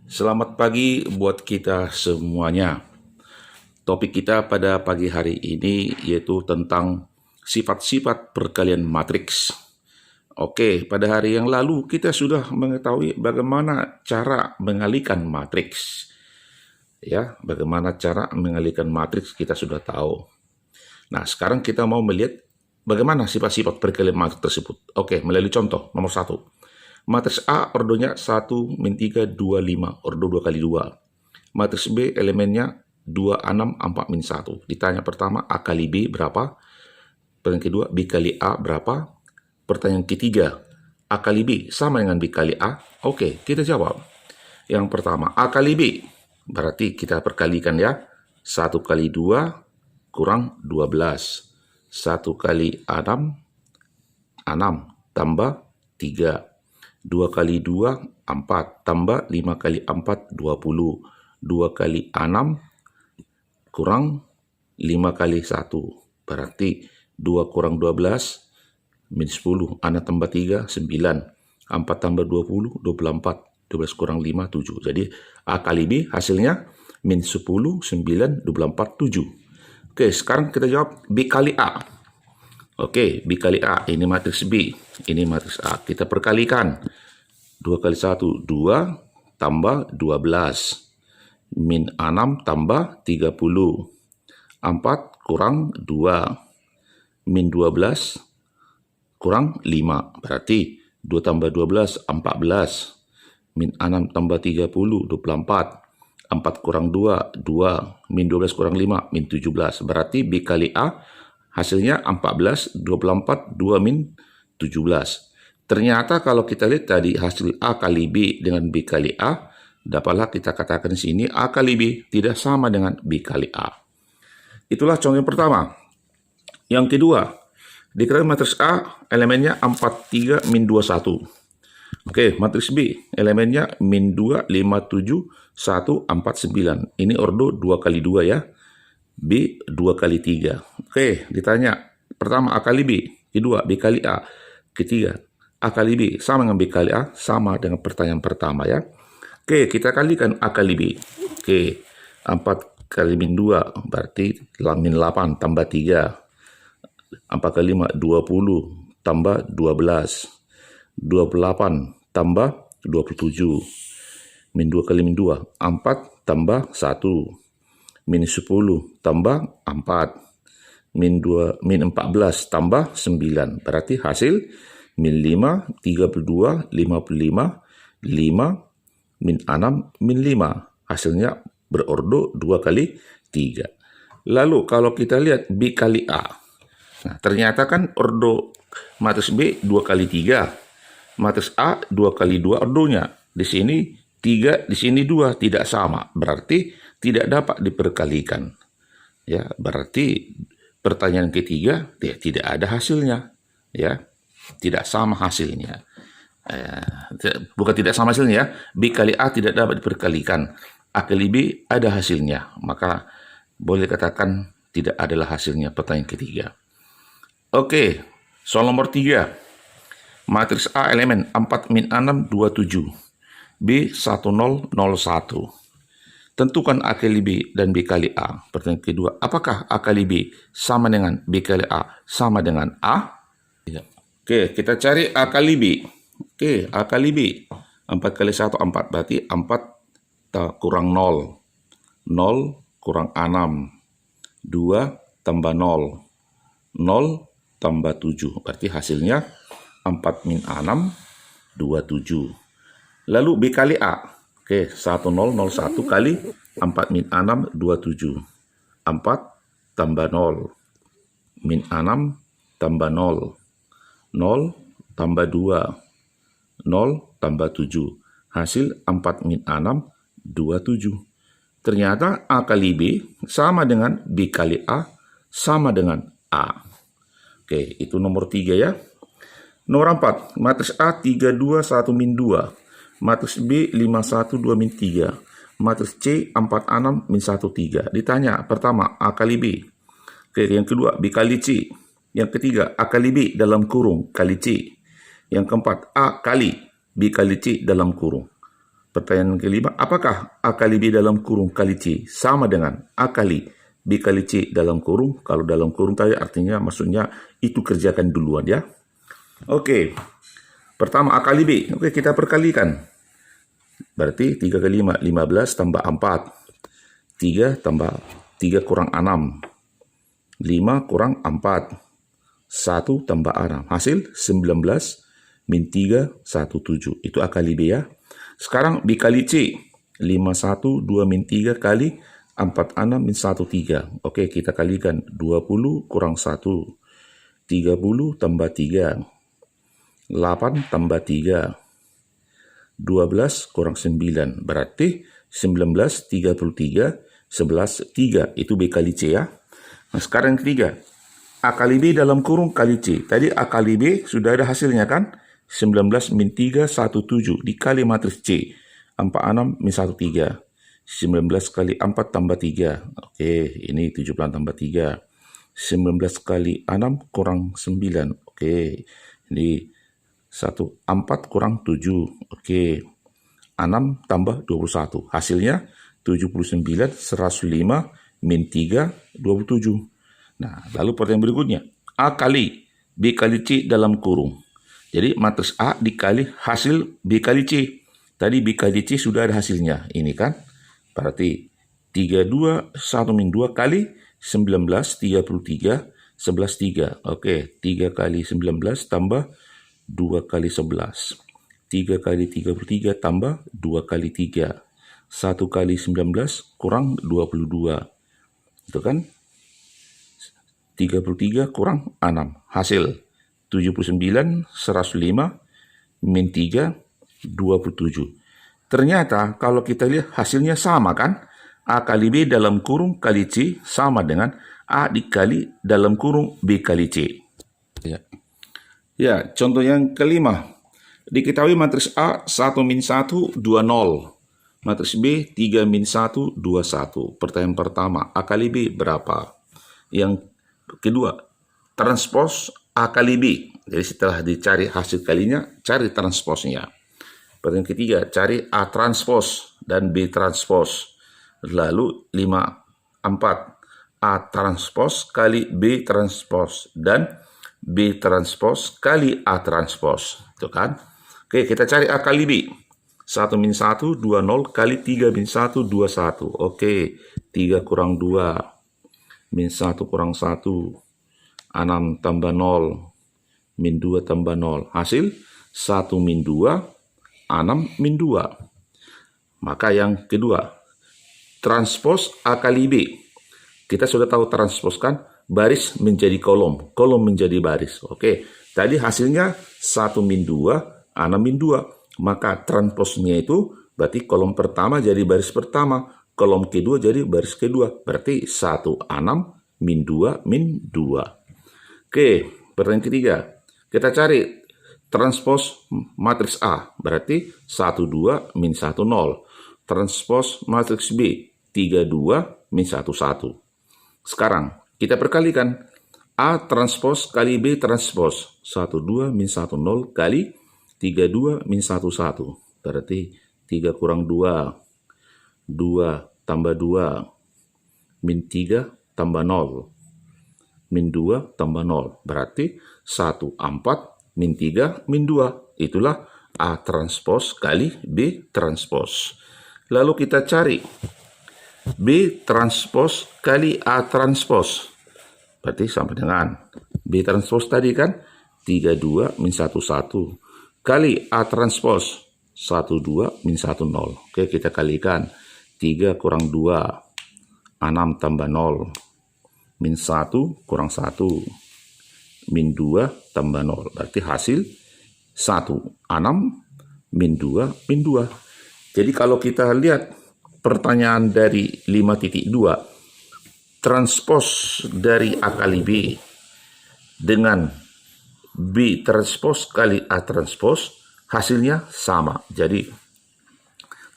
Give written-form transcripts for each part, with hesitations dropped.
Selamat pagi buat kita semuanya. Topik kita pada pagi hari ini yaitu tentang sifat-sifat perkalian matriks. Oke, pada hari yang lalu kita sudah mengetahui bagaimana cara mengalihkan matriks. Ya, bagaimana cara mengalihkan matriks kita sudah tahu. Nah, sekarang kita mau melihat bagaimana sifat-sifat perkalian matriks tersebut. Oke, melalui contoh nomor 1. Matriks A ordonya 1, min 3, 2, 5. Ordo 2 kali 2. Matriks B elemennya 2, 6, 4, min 1. Ditanya pertama, A kali B berapa? Pertanyaan kedua, B kali A berapa? Pertanyaan ketiga, A kali B sama dengan B kali A? Oke, kita jawab. Yang pertama, A kali B. Berarti kita perkalikan ya. 1 kali 2 kurang 12. 1 kali 6, 6 tambah 3. 2 kali 2, 4. Tambah 5 kali 4, 20. 2 kali 6, kurang 5 kali 1. Berarti 2 kurang 12, min 10. 6 tambah 3, 9. 4 tambah 20, 24. 12 kurang 5, 7. Jadi A kali B hasilnya min 10, 9, 24, 7. Oke, sekarang kita jawab B kali A. Oke, B kali A, ini matriks B, ini matriks A. Kita perkalikan. 2 kali 1, 2, tambah 12. Min 6 tambah 30. 4 kurang 2. Min 12 kurang 5. Berarti 2 tambah 12, 14. Min 6 tambah 30, 24. 4 kurang 2, 2. Min 12 kurang 5, min 17. Berarti B kali A hasilnya 14, 24, 2 min 17. Ternyata kalau kita lihat tadi hasil A kali B dengan B kali A, dapatlah kita katakan di sini A kali B tidak sama dengan B kali A. Itulah contoh yang pertama. Yang kedua, dikatakan matriks A elemennya 4, 3, min 2, 1. Oke, matriks B elemennya min 2, 5, 7, 1, 4, 9. Ini ordo 2 kali 2 ya. B 2 kali 3. Oke, ditanya pertama A kali B, kedua B kali A, ketiga A kali B sama dengan B kali A, sama dengan pertanyaan pertama ya. Oke, kita kalikan A kali B. Oke, 4 kali min 2 berarti min 8 tambah 3. 4 kali 5, 20 tambah 12. 28 tambah 27. Min 2 kali min 2, 4 tambah 1. Min 10 tambah 4. Min 14 tambah 9. Berarti hasil min 5, 32, 55, 5, min 6, min 5. Hasilnya berordo 2 kali 3. Lalu kalau kita lihat B kali A. Nah, ternyata kan ordo matriks B 2 kali 3. Matriks A 2 kali 2 ordonya. Di sini 3, di sini 2, tidak sama. Berarti tidak dapat diperkalikan. Ya, berarti pertanyaan ketiga ya, tidak ada hasilnya. Ya, tidak sama hasilnya. Bukan tidak sama hasilnya ya. B kali A tidak dapat diperkalikan. A kali B ada hasilnya. Maka boleh katakan tidak adalah hasilnya pertanyaan ketiga. Oke, soal nomor 3. Matriks A elemen 4 min 6, 27. B 10, 01. Tentukan A kali B dan B kali A. Pertanyaan kedua, apakah A kali B sama dengan B kali A sama dengan A? Oke, kita cari A kali B. Oke, A kali B. 4 kali 1, 4. Berarti 4 kurang 0. 0 kurang 6. 2 tambah 0. 0 tambah 7. Berarti hasilnya 4 min 6, 27. Lalu B kali A. Oke, 1001 kali 4 min 6, 27. 4 tambah 0. Min 6 tambah 0. 0 tambah 2. 0 tambah 7. Hasil 4 min 6, 27. Ternyata A kali B sama dengan B kali A sama dengan A. Oke, itu nomor 3 ya. Nomor 4, matriks A 32, 1 min 2. Matriks B 51, 2 min 3. Matriks C 46, min 1, 3. Ditanya pertama A kali B. Oke, yang kedua B kali C. Yang ketiga A kali B dalam kurung kali C. Yang keempat A kali B kali C dalam kurung. Pertanyaan kelima, apakah A kali B dalam kurung kali C sama dengan A kali B kali C dalam kurung? Kalau dalam kurung tadi artinya maksudnya itu kerjakan duluan ya. Oke, pertama A kali B. Oke, kita perkalikan. Berarti 3 kali 5, 15 tambah 4. 3 tambah 3 kurang 6. 5 kurang 4. 1 tambah 6. Hasil 19 min 3, 1, 7. Itu A kali B ya. Sekarang B kali C. 5, 1, 2 min 3 kali 4, 6 min 1, 3. Oke, kita kalikan. 20 kurang 1. 30 tambah 3. 8 tambah 3. 12 kurang 9. Berarti 19, 33, 11, 3. Itu B kali C ya. Nah, sekarang yang ketiga. A kali B dalam kurung kali C. Tadi A kali B sudah ada hasilnya kan? 19 min 3, 1, 7. Dikali matriks C. 4, 6 min 1, 3. 19 kali 4 tambah 3. Oke, ini 17 tambah 3. 19 kali 6 kurang 9. Oke, ini 4 kurang 7. Oke, 6 tambah 21. Hasilnya 79, 105 min 3, 27. Nah, lalu pertanyaan berikutnya. A kali B kali C dalam kurung. Jadi matriks A dikali hasil B kali C. Tadi B kali C sudah ada hasilnya. Ini kan. Berarti 32, 1 min 2 kali 19, 33, 11, 3. Oke, 3 kali 19 tambah 2 kali 11. 3 kali 33 tambah 2 kali 3. 1 kali 19 kurang 22. Itu kan. 33 kurang 6. Hasil 79, 105, min 3, 27. Ternyata kalau kita lihat hasilnya sama kan? A kali B dalam kurung kali C sama dengan A dikali dalam kurung B kali C. Ya, contoh yang kelima. Diketahui matriks A 1 min 1, 2, 0. Matriks B 3 min 1, 2, 1. Pertanyaan pertama, A kali B berapa? Yang kedua, transpos A kali B. Jadi setelah dicari hasil kalinya, cari transposnya. Pertanyaan ketiga, cari A transpos dan B transpos. Lalu 4. A transpos kali B transpos dan B transpos kali A transpos. Itu kan? Oke, kita cari A kali B. 1 min 1, 2, 0 kali 3 min 1, 2, 1. Oke, 3 kurang 2. Min 1 kurang 1. 6 tambah 0. Min 2 tambah 0. Hasil 1 min 2, 6 min 2. Maka yang kedua, transpos A kali B. Kita sudah tahu transpos kan? Baris menjadi kolom. Kolom menjadi baris. Oke, tadi hasilnya 1 min 2, 6 min 2. Maka transposnya itu berarti kolom pertama jadi baris pertama. Kolom kedua jadi baris kedua. Berarti 1, 6, min 2, min 2. Oke, pertanyaan ketiga. Kita cari transpos matriks A. Berarti 1, 2, min 1, 0. Transpos matriks B. 3, 2, min 1, 1. Sekarang, kita perkalikan. A transpos kali B transpos. 1, 2, min 1, 0 kali 3, 2, min 1, 1. Berarti 3 kurang 2. 2 tambah 2. Min 3 tambah 0. Min 2 tambah 0. Berarti 1, 4, min 3, min 2. Itulah A transpos kali B transpos. Lalu kita cari B transpos kali A transpos. Berarti sama dengan B transpos tadi kan 3, 2, min 1, 1. Kali A transpos 1, 2, min 1, 0. Oke, kita kalikan. 3 kurang 2. 6 tambah 0. Min 1 kurang 1. Min 2 tambah 0. Berarti hasil 1, 6, min 2, min 2. Jadi kalau kita lihat pertanyaan dari 5.2, transpos dari A kali B dengan B transpos kali A transpos hasilnya sama. Jadi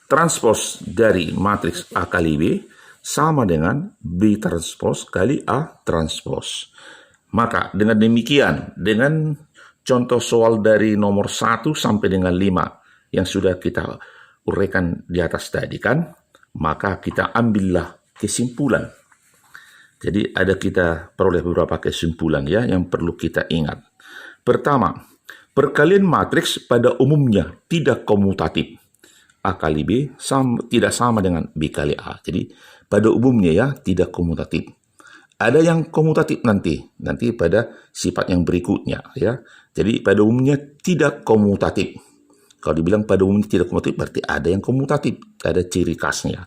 transpos dari matriks A kali B sama dengan B transpos kali A transpos. Maka dengan demikian, dengan contoh soal dari nomor 1 sampai dengan 5 yang sudah kita uraikan di atas tadi kan, maka kita ambillah kesimpulan. Jadi kita peroleh beberapa kesimpulan ya yang perlu kita ingat. Pertama, perkalian matriks pada umumnya tidak komutatif. A kali B tidak sama dengan B kali A. Jadi pada umumnya ya tidak komutatif. Ada yang komutatif nanti pada sifat yang berikutnya ya. Jadi pada umumnya tidak komutatif. Kalau dibilang pada umumnya tidak komutatif berarti ada yang komutatif, ada ciri khasnya.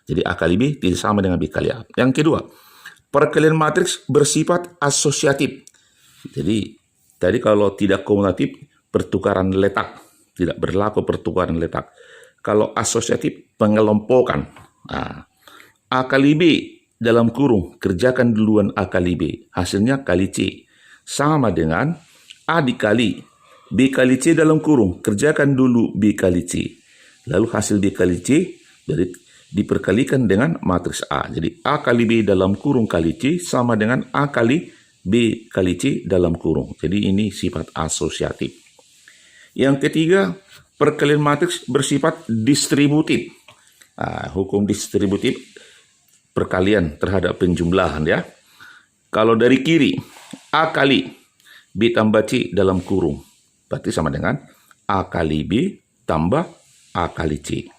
Jadi A kali B tidak sama dengan B kali A. Yang kedua, perkalian matriks bersifat asosiatif. Jadi tadi kalau tidak komutatif pertukaran letak, tidak berlaku pertukaran letak. Kalau asosiatif pengelompokan. Nah, A kali B dalam kurung kerjakan duluan A kali B, hasilnya kali C sama dengan A dikali B kali C dalam kurung kerjakan dulu B kali C, lalu hasil B kali C dari diperkalikan dengan matriks A. Jadi A kali B dalam kurung kali C sama dengan A kali B kali C dalam kurung. Jadi ini sifat asosiatif. Yang ketiga, perkalian matriks bersifat distributif. Hukum distributif perkalian terhadap penjumlahan ya. Kalau dari kiri, A kali B tambah C dalam kurung, berarti sama dengan A kali B tambah A kali C.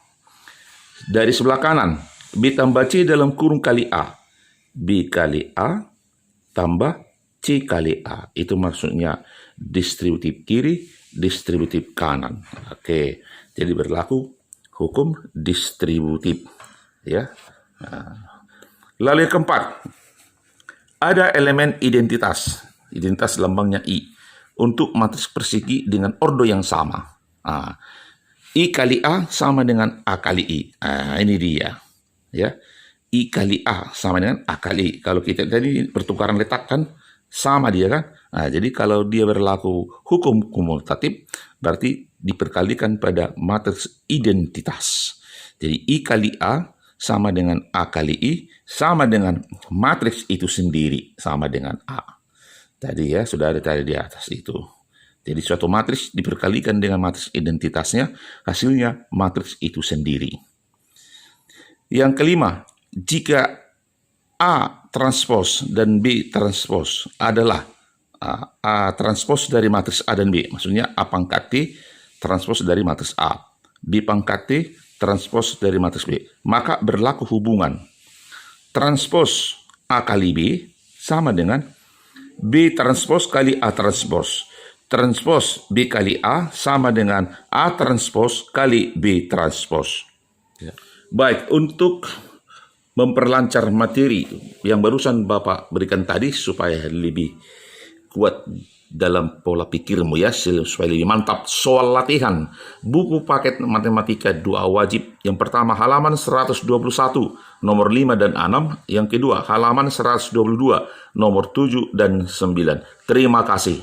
Dari sebelah kanan, B tambah C dalam kurung kali A, B kali A tambah C kali A. Itu maksudnya distributif kiri, distributif kanan. Oke, jadi berlaku hukum distributif ya. Lalu yang keempat, ada elemen identitas lambangnya I untuk matriks persegi dengan ordo yang sama. I kali A sama dengan A kali I. Ini dia ya. I kali A sama dengan A kali I. Kalau kita tadi pertukaran letak kan sama dia kan. Jadi kalau dia berlaku hukum kumulatif berarti diperkalikan pada matriks identitas. Jadi I kali A sama dengan A kali I sama dengan matriks itu sendiri sama dengan A. Tadi ya sudah ada tadi di atas itu. Jadi suatu matriks diperkalikan dengan matriks identitasnya, hasilnya matriks itu sendiri. Yang kelima, jika A transpos dan B transpos adalah A transpos dari matriks A dan B, maksudnya A pangkat T transpos dari matriks A, B pangkat T transpos dari matriks B, maka berlaku hubungan transpos A kali B sama dengan B transpos kali A transpos. Transpos B kali A sama dengan A transpos kali B transpos. Ya. Baik, untuk memperlancar materi yang barusan Bapak berikan tadi supaya lebih kuat dalam pola pikirmu ya, supaya lebih mantap. Soal latihan, buku paket matematika 2 wajib. Yang pertama halaman 121, nomor 5 dan 6. Yang kedua halaman 122, nomor 7 dan 9. Terima kasih.